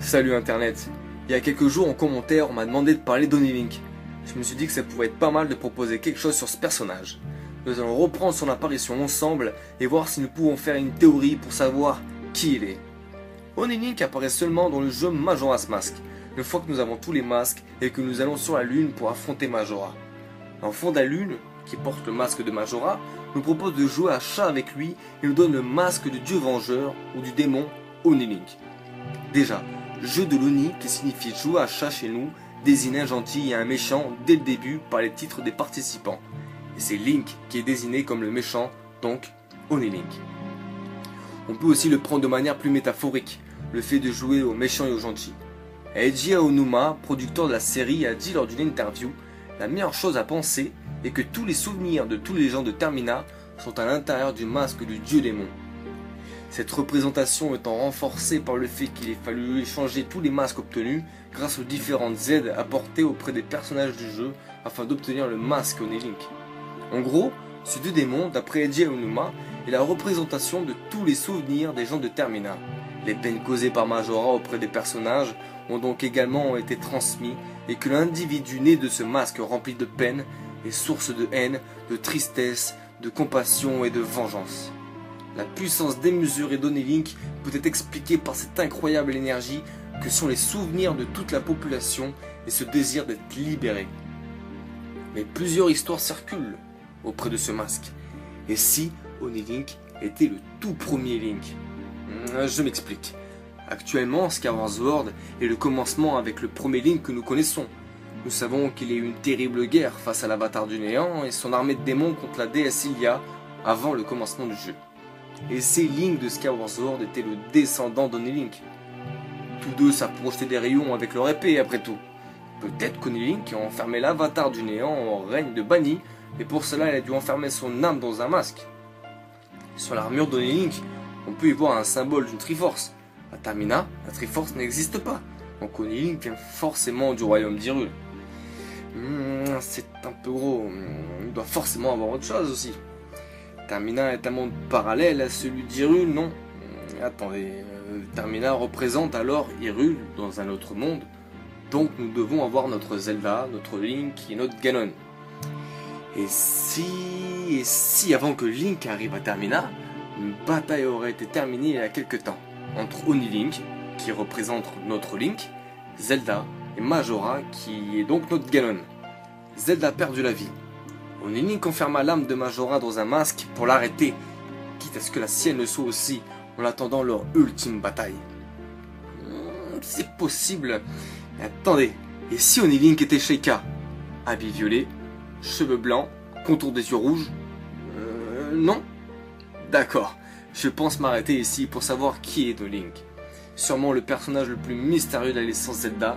Salut Internet. Il y a quelques jours en commentaire on m'a demandé de parler d'Oni Link. Je me suis dit que ça pouvait être pas mal de proposer quelque chose sur ce personnage. Nous allons reprendre son apparition ensemble et voir si nous pouvons faire une théorie pour savoir qui il est. Oni Link apparaît seulement dans le jeu Majora's Mask, une fois que nous avons tous les masques et que nous allons sur la lune pour affronter Majora. L'enfant de la lune, qui porte le masque de Majora, nous propose de jouer à chat avec lui et nous donne le masque du dieu vengeur ou du démon Oni Link. Déjà, jeu de l'Oni qui signifie jouer à chat chez nous désigne un gentil et un méchant dès le début par les titres des participants. Et c'est Link qui est désigné comme le méchant, donc Oni Link. On peut aussi le prendre de manière plus métaphorique, le fait de jouer aux méchants et aux gentils. Eiji Aonuma, producteur de la série, a dit lors d'une interview « La meilleure chose à penser est que tous les souvenirs de tous les gens de Termina sont à l'intérieur du masque du dieu démon. » Cette représentation étant renforcée par le fait qu'il ait fallu échanger tous les masques obtenus grâce aux différentes aides apportées auprès des personnages du jeu afin d'obtenir le masque Oni Link. En gros, ce dieu démon, d'après Eiji Aonuma, est la représentation de tous les souvenirs des gens de Termina. Les peines causées par Majora auprès des personnages ont donc également été transmis et que l'individu né de ce masque rempli de peine est source de haine, de tristesse, de compassion et de vengeance. La puissance démesurée d'Oni Link peut être expliquée par cette incroyable énergie que sont les souvenirs de toute la population et ce désir d'être libéré. Mais plusieurs histoires circulent auprès de ce masque. Et si Oni Link était le tout premier Link? Je m'explique. Actuellement, Skyward Sword est le commencement avec le premier Link que nous connaissons. Nous savons qu'il y a eu une terrible guerre face à l'avatar du néant et son armée de démons contre la déesse Hylia avant le commencement du jeu. Et ces Link de Skyward Sword étaient le descendant d'Oni Link. Tous deux s'approchaient des rayons avec leur épée après tout. Peut-être qu'Oni Link a enfermé l'avatar du néant en règne de banni, et pour cela il a dû enfermer son âme dans un masque. Sur l'armure d'Oni Link, on peut y voir un symbole d'une Triforce. À Termina, la Triforce n'existe pas, donc Oni Link vient forcément du royaume d'Hyrule. C'est un peu gros, il doit forcément avoir autre chose aussi. Termina est un monde parallèle à celui d'Hyrule, non? Attendez, Termina représente alors Hyrule dans un autre monde, donc nous devons avoir notre Zelda, notre Link et notre Ganon. Et si avant que Link arrive à Termina, une bataille aurait été terminée il y a quelque temps, entre Oni Link, qui représente notre Link, Zelda, et Majora, qui est donc notre Ganon. Zelda a perdu la vie. Oni Link enferma l'âme de Majora dans un masque pour l'arrêter, quitte à ce que la sienne le soit aussi, en attendant leur ultime bataille. C'est possible. Mais attendez, et si Oni Link était Sheikah? Habit violet, cheveux blancs, contour des yeux rouges? Non? D'accord, je pense m'arrêter ici pour savoir qui est Oni Link. Sûrement le personnage le plus mystérieux de la licence Zelda,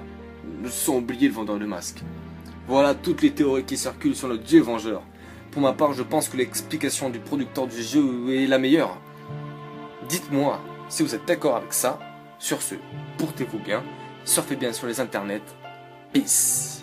sans oublier le vendeur de masques. Voilà toutes les théories qui circulent sur le dieu vengeur. Pour ma part, je pense que l'explication du producteur du jeu est la meilleure. Dites-moi si vous êtes d'accord avec ça. Sur ce, portez-vous bien, surfez bien sur les internets. Peace.